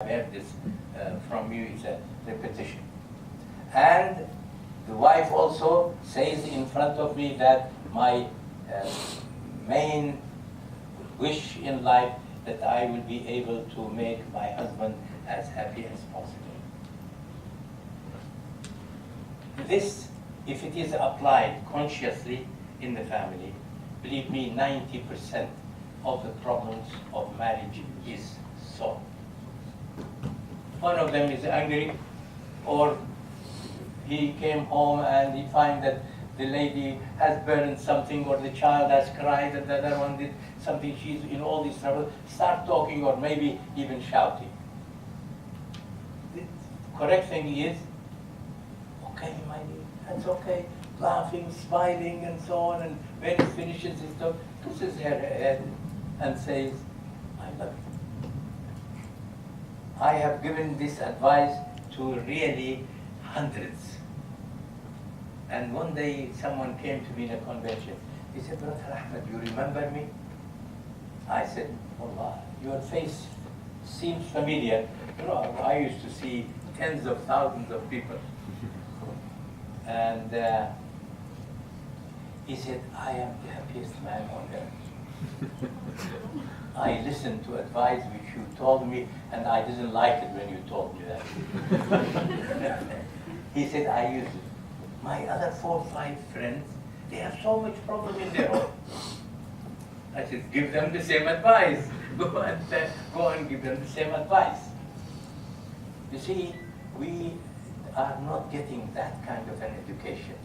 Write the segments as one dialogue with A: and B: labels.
A: I've heard this from you, it's a repetition. And the wife also says in front of me that my main wish in life that I will be able to make my husband as happy as possible. This, if it is applied consciously in the family, believe me, 90% of the problems of marriage is solved. One of them is angry, or he came home and he finds that the lady has burned something, or the child has cried, and the other one did something, she's in all this trouble, start talking or maybe even shouting. The correct thing is, okay, my dear, that's okay, laughing, smiling, and so on, and when he finishes his talk, pushes her head and says, I love you. I have given this advice to really hundreds. And one day someone came to me in a convention. He said, Brother Ahmed, you remember me? I said, Wallah, your face seems familiar. You know, I used to see tens of thousands of people. And he said, I am the happiest man on earth. I listened to advice which you told me, and I didn't like it when you told me that. He said, I use it. My other 4 or 5 friends, they have so much problem in their home. I said, give them the same advice. Go and give them the same advice. You see, we are not getting that kind of an education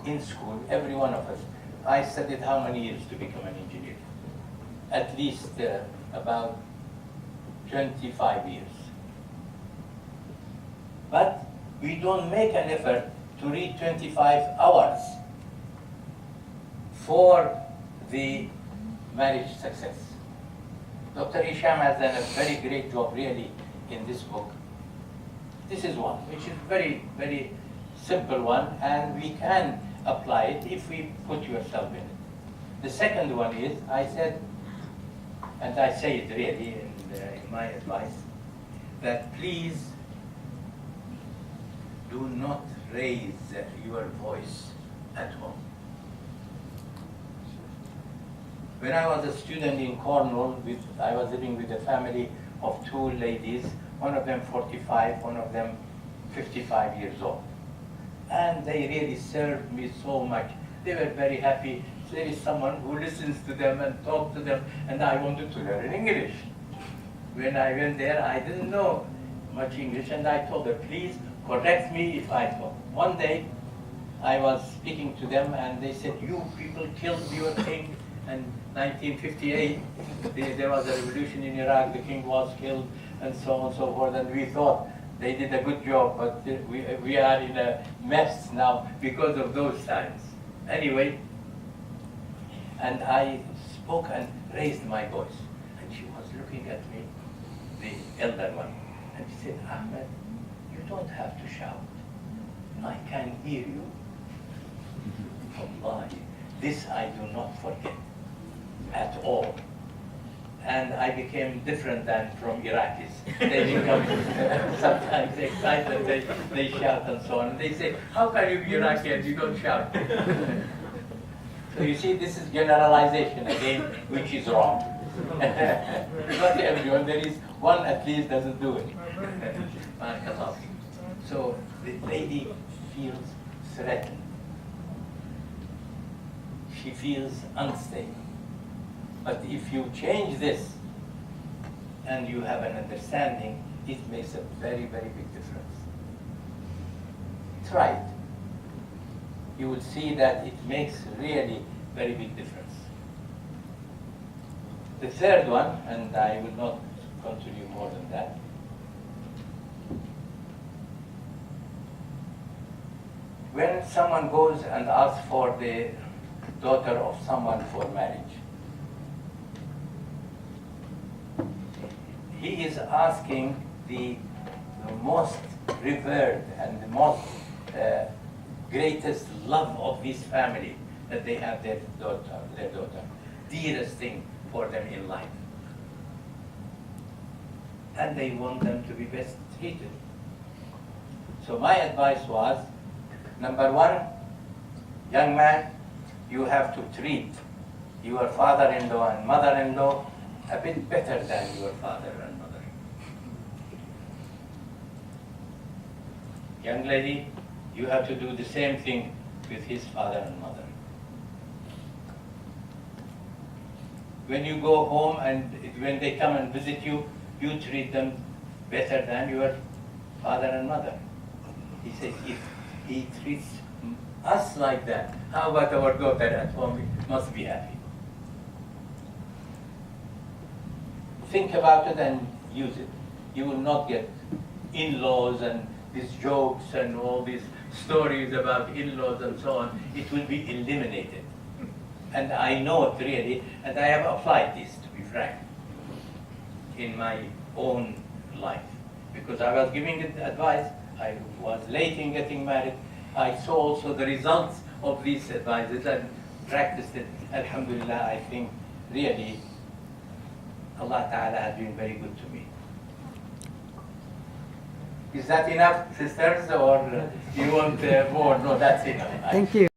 A: in school, every one of us. I studied how many years to become an engineer? At least about 25 years. But we don't make an effort to read 25 hours for the marriage success. Dr. Isham has done a very great job really in this book. This is one, which is very, very simple one, and we can apply it if we put yourself in it. The second one is, I said, and I say it really in my advice, that please do not raise your voice at home. When I was a student in Cornwall, I was living with a family of 2 ladies, one of them 45, one of them 55 years old. And they really served me so much. They were very happy. There is someone who listens to them and talks to them, and I wanted to learn English. When I went there, I didn't know much English, and I told her, please correct me if I talk. One day, I was speaking to them, and they said, you people killed your king in 1958. There was a revolution in Iraq, the king was killed, and so on and so forth, and we thought they did a good job, but we are in a mess now because of those times. Anyway, and I spoke and raised my voice, and she was looking at me, the elder one, and she said, Ahmed, you don't have to shout. I can hear you. Wallahi, this I do not forget at all. And I became different than from Iraqis. They become sometimes excited, they shout and so on. And they say, how can you be Iraqi and you don't shout? So you see, this is generalization again, which is wrong. Not everyone, there is one at least doesn't do it. So the lady feels threatened. She feels unstable. But if you change this and you have an understanding, it makes a very, very big difference. Try it. You will see that it makes really very big difference. The third one, and I will not continue more than that, when someone goes and asks for the daughter of someone for marriage, he is asking the most revered and the most greatest love of his family that they have their daughter, dearest thing for them in life. and they want them to be best treated. So my advice was, number one, young man, you have to treat your father-in-law and mother-in-law a bit better than your father and mother. Young lady, you have to do the same thing with his father and mother. When you go home and when they come and visit you, you treat them better than your father and mother. He says, if he treats us like that, how about our daughter at home? We must be happy. Think about it and use it. You will not get in-laws and these jokes and all these stories about in-laws and so on. It will be eliminated. And I know it really, and I have applied this, to be frank, in my own life. Because I was giving it advice, I was late in getting married, I saw also the results of these advices and practiced it. Alhamdulillah, I think really Allah Ta'ala has been very good to me. Is that enough, sisters, or you want more? No, that's enough.
B: Thank you.